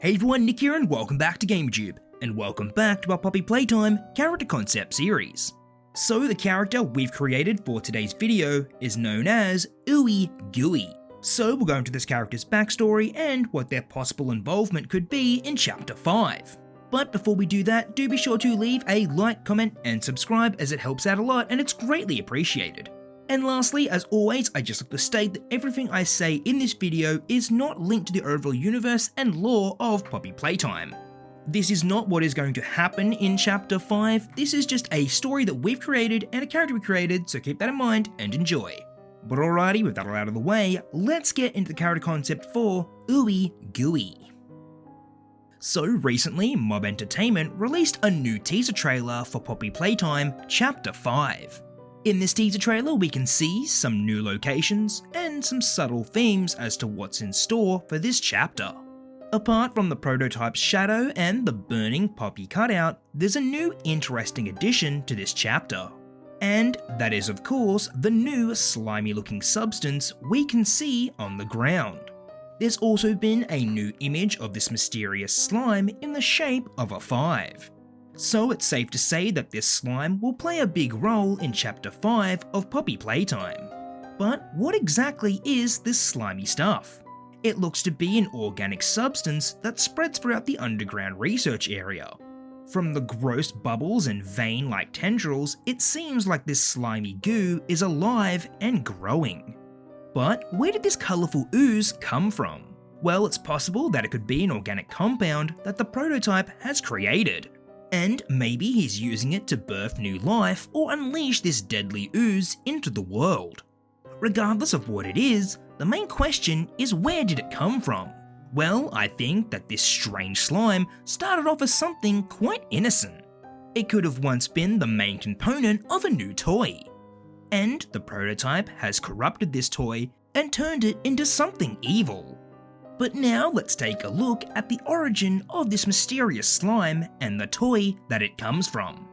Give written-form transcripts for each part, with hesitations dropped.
Hey everyone, Nick here and welcome back to Gamerjoob, and welcome back to our Poppy Playtime character concept series. So the character we've created for today's video is known as Ooey Gooey. So we'll go into this character's backstory and what their possible involvement could be in Chapter 5. But before we do that, do be sure to leave a like, comment and subscribe as it helps out a lot and it's greatly appreciated. And lastly, as always, I just like to state that everything I say in this video is not linked to the overall universe and lore of Poppy Playtime. This is not what is going to happen in Chapter 5, this is just a story that we've created and a character we created, so keep that in mind and enjoy. But alrighty, with that all out of the way, let's get into the character concept for Ooey Gooey. So recently, Mob Entertainment released a new teaser trailer for Poppy Playtime Chapter 5. In this teaser trailer, we can see some new locations and some subtle themes as to what's in store for this chapter. Apart from the prototype's shadow and the burning Poppy cutout, there's a new interesting addition to this chapter. And that is of course the new slimy looking substance we can see on the ground. There's also been a new image of this mysterious slime in the shape of a 5. So it's safe to say that this slime will play a big role in Chapter 5 of Poppy Playtime. But what exactly is this slimy stuff? It looks to be an organic substance that spreads throughout the underground research area. From the gross bubbles and vein-like tendrils, it seems like this slimy goo is alive and growing. But where did this colourful ooze come from? Well, it's possible that it could be an organic compound that the prototype has created. And maybe he's using it to birth new life or unleash this deadly ooze into the world. Regardless of what it is, the main question is where did it come from? Well, I think that this strange slime started off as something quite innocent. It could have once been the main component of a new toy. And the prototype has corrupted this toy and turned it into something evil. But now let's take a look at the origin of this mysterious slime and the toy that it comes from.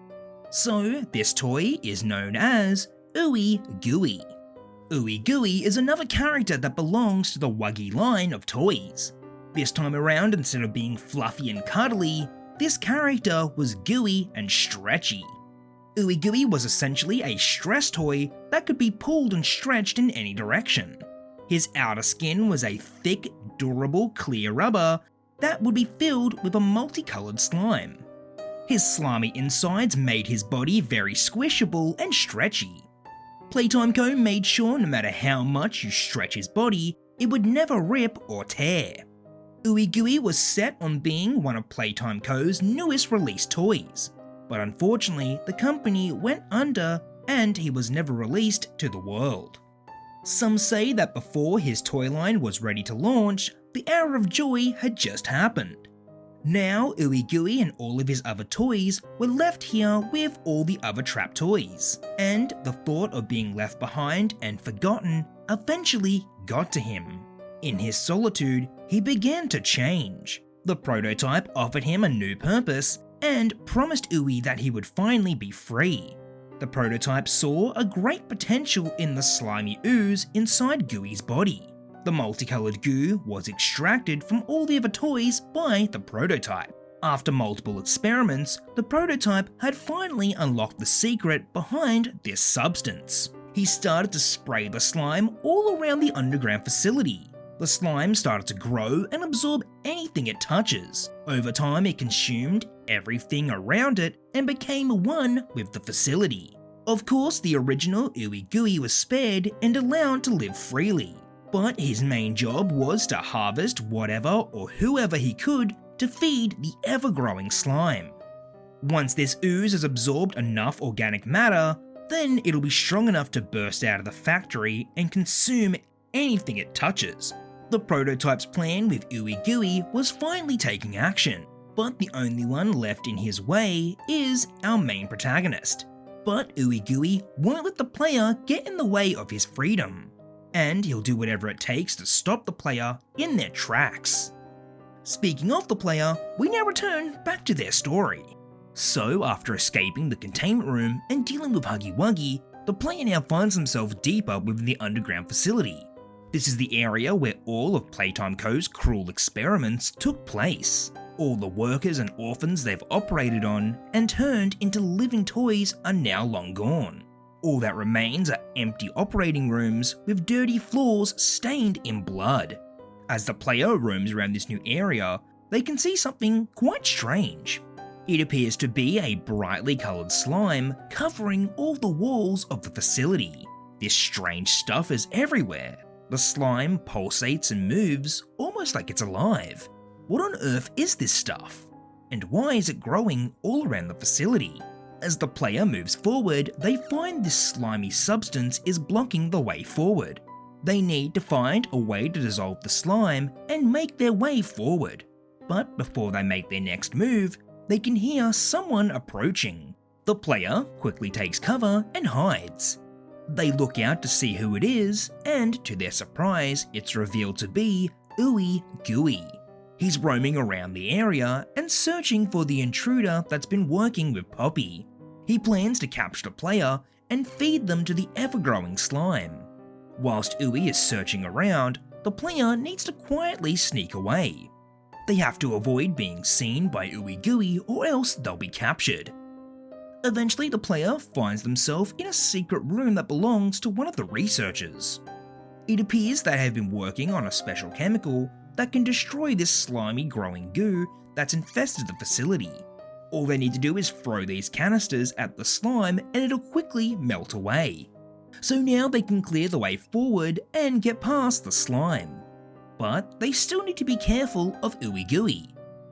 So this toy is known as Ooey Gooey. Ooey Gooey is another character that belongs to the Wuggy line of toys. This time around, instead of being fluffy and cuddly, this character was gooey and stretchy. Ooey Gooey was essentially a stress toy that could be pulled and stretched in any direction. His outer skin was a thick, durable, clear rubber that would be filled with a multicolored slime. His slimy insides made his body very squishable and stretchy. Playtime Co. made sure no matter how much you stretch his body, it would never rip or tear. Ooey Gooey was set on being one of Playtime Co.'s newest released toys, but unfortunately the company went under and he was never released to the world. Some say that before his toy line was ready to launch, the hour of joy had just happened. Now Ooey Gooey and all of his other toys were left here with all the other trapped toys, and the thought of being left behind and forgotten eventually got to him. In his solitude, he began to change. The prototype offered him a new purpose and promised Uwie that he would finally be free. The prototype saw a great potential in the slimy ooze inside Gooey's body. The multicolored goo was extracted from all the other toys by the prototype. After multiple experiments, the prototype had finally unlocked the secret behind this substance. He started to spray the slime all around the underground facility. The slime started to grow and absorb anything it touches. Over time, it consumed everything around it and became one with the facility. Of course, the original Ooey Gooey was spared and allowed to live freely, but his main job was to harvest whatever or whoever he could to feed the ever-growing slime. Once this ooze has absorbed enough organic matter, then it'll be strong enough to burst out of the factory and consume anything it touches. The prototype's plan with Ooey Gooey was finally taking action, but the only one left in his way is our main protagonist. But Ooey Gooey won't let the player get in the way of his freedom, and he'll do whatever it takes to stop the player in their tracks. Speaking of the player, we now return back to their story. So after escaping the containment room and dealing with Huggy Wuggy, the player now finds himself deeper within the underground facility. This is the area where all of Playtime Co.'s cruel experiments took place. All the workers and orphans they've operated on and turned into living toys are now long gone. All that remains are empty operating rooms with dirty floors stained in blood. As the player roams around this new area, they can see something quite strange. It appears to be a brightly coloured slime covering all the walls of the facility. This strange stuff is everywhere. The slime pulsates and moves almost like it's alive. What on earth is this stuff? And why is it growing all around the facility? As the player moves forward, they find this slimy substance is blocking the way forward. They need to find a way to dissolve the slime and make their way forward. But before they make their next move, they can hear someone approaching. The player quickly takes cover and hides. They look out to see who it is, and to their surprise, it's revealed to be Ooey Gooey. He's roaming around the area and searching for the intruder that's been working with Poppy. He plans to capture the player and feed them to the ever-growing slime. Whilst Uwie is searching around, the player needs to quietly sneak away. They have to avoid being seen by Ooey Gooey or else they'll be captured. Eventually, the player finds themselves in a secret room that belongs to one of the researchers. It appears they have been working on a special chemical that can destroy this slimy growing goo that's infested the facility. All they need to do is throw these canisters at the slime and it'll quickly melt away. So now they can clear the way forward and get past the slime. But they still need to be careful of Ooey Gooey.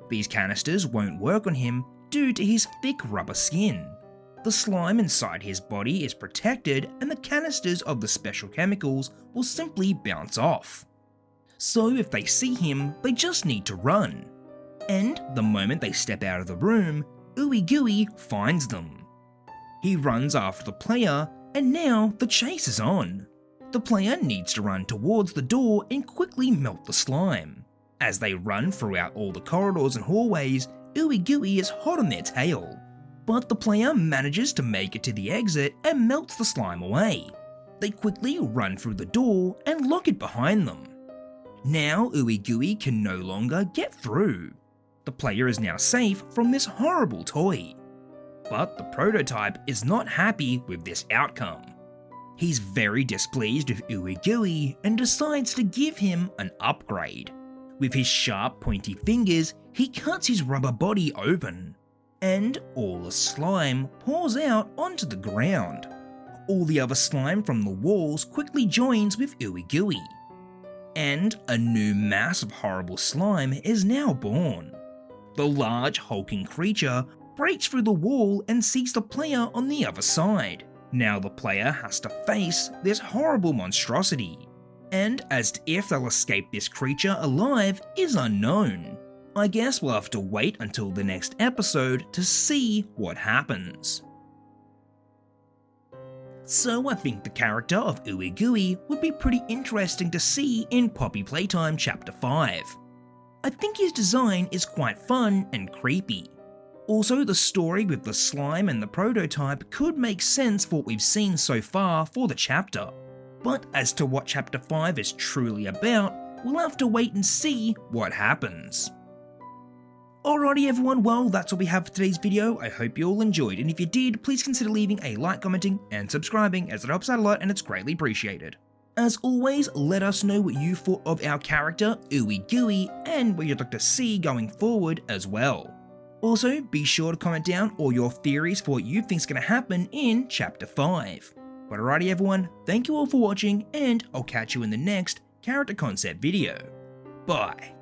These canisters won't work on him due to his thick rubber skin. The slime inside his body is protected and the canisters of the special chemicals will simply bounce off. So if they see him, they just need to run. And the moment they step out of the room, Ooey Gooey finds them. He runs after the player, and now the chase is on. The player needs to run towards the door and quickly melt the slime. As they run throughout all the corridors and hallways, Ooey Gooey is hot on their tail. But the player manages to make it to the exit and melts the slime away. They quickly run through the door and lock it behind them. Now Ooey Gooey can no longer get through. The player is now safe from this horrible toy. But the prototype is not happy with this outcome. He's very displeased with Ooey Gooey and decides to give him an upgrade. With his sharp pointy fingers, he cuts his rubber body open. And all the slime pours out onto the ground. All the other slime from the walls quickly joins with Ooey Gooey. And a new mass of horrible slime is now born. The large hulking creature breaks through the wall and sees the player on the other side. Now the player has to face this horrible monstrosity. And as to if they'll escape this creature alive is unknown. I guess we'll have to wait until the next episode to see what happens. So I think the character of Ooey Gooey would be pretty interesting to see in Poppy Playtime Chapter 5. I think his design is quite fun and creepy. Also, the story with the slime and the prototype could make sense for what we've seen so far for the chapter. But as to what Chapter 5 is truly about, we'll have to wait and see what happens. Alrighty everyone, well that's all we have for today's video. I hope you all enjoyed, and if you did, please consider leaving a like, commenting, and subscribing as it helps out a lot and it's greatly appreciated. As always, let us know what you thought of our character, Ooey Gooey, and what you'd like to see going forward as well. Also, be sure to comment down all your theories for what you think is going to happen in Chapter 5. But alrighty everyone, thank you all for watching, and I'll catch you in the next character concept video. Bye.